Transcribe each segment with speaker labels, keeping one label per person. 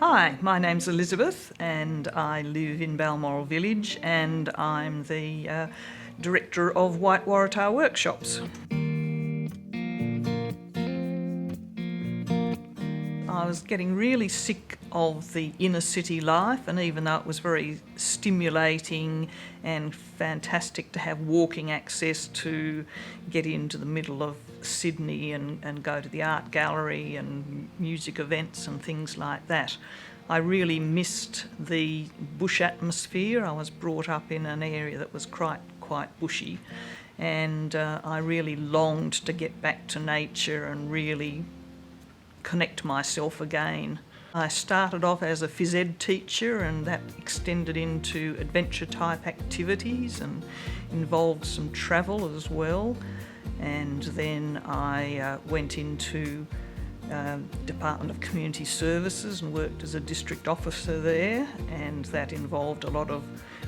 Speaker 1: Hi, my name's Elizabeth and I live in Balmoral Village and I'm the Director of White Waratah Workshops. I was getting really sick of the inner city life, and even though it was very stimulating and fantastic to have walking access to get into the middle of Sydney and go to the art gallery and music events and things like that, I really missed the bush atmosphere. I was brought up in an area that was quite bushy, and I really longed to get back to nature and really connect myself again. I started off as a phys ed teacher, and that extended into adventure type activities and involved some travel as well. And then I went into Department of Community Services and worked as a district officer there, and that involved a lot of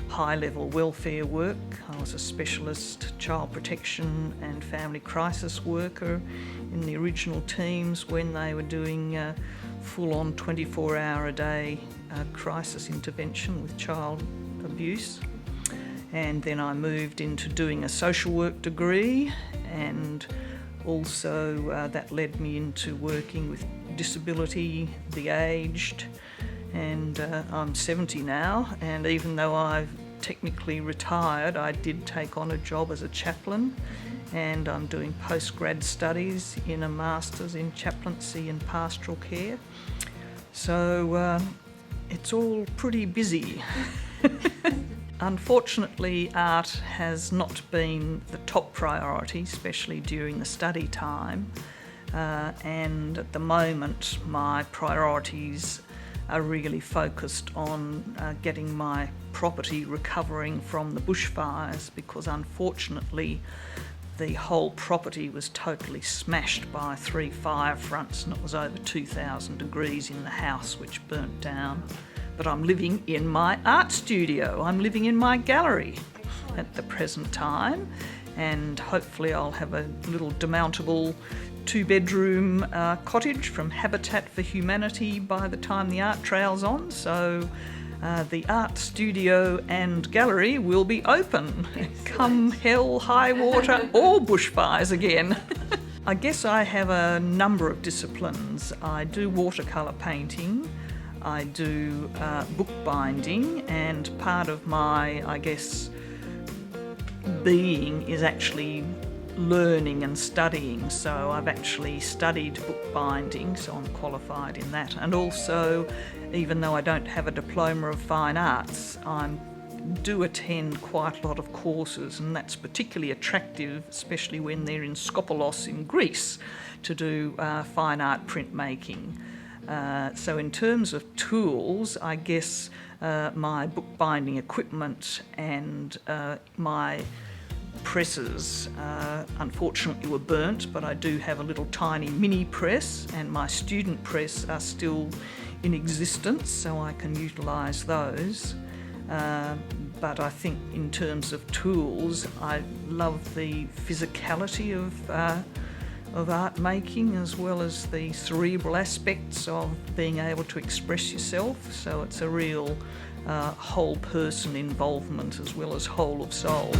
Speaker 1: high-level welfare work. I was a specialist child protection and family crisis worker in the original teams when they were doing full-on 24-hour-a-day crisis intervention with child abuse. And then I moved into doing a social work degree, and also that led me into working with disability, the aged, and I'm 70 now, and even though I've technically retired, I did take on a job as a chaplain, and I'm doing post-grad studies in a Masters in Chaplaincy and Pastoral Care. So it's all pretty busy. Unfortunately, art has not been the top priority, especially during the study time, and at the moment my priorities are really focused on getting my property recovering from the bushfires, because unfortunately the whole property was totally smashed by 3 fire fronts, and it was over 2,000 degrees in the house, which burnt down. But I'm living in my art studio, I'm living in my gallery at the present time, and hopefully I'll have a little demountable 2-bedroom cottage from Habitat for Humanity by the time the art trail's on. So the art studio and gallery will be open come hell, high water or bushfires again. I guess I have a number of disciplines. I do watercolour painting, I do bookbinding, and part of my, I guess, being is actually learning and studying. So I've actually studied bookbinding, so I'm qualified in that. And also, even though I don't have a diploma of fine arts, I do attend quite a lot of courses, and that's particularly attractive, especially when they're in Skopelos in Greece, to do fine art printmaking. So in terms of tools, I guess my bookbinding equipment and my presses unfortunately were burnt, but I do have a little tiny mini press, and my student press are still in existence, so I can utilise those. But I think in terms of tools, I love the physicality of art making, as well as the cerebral aspects of being able to express yourself. So it's a real whole person involvement as well as whole of soul.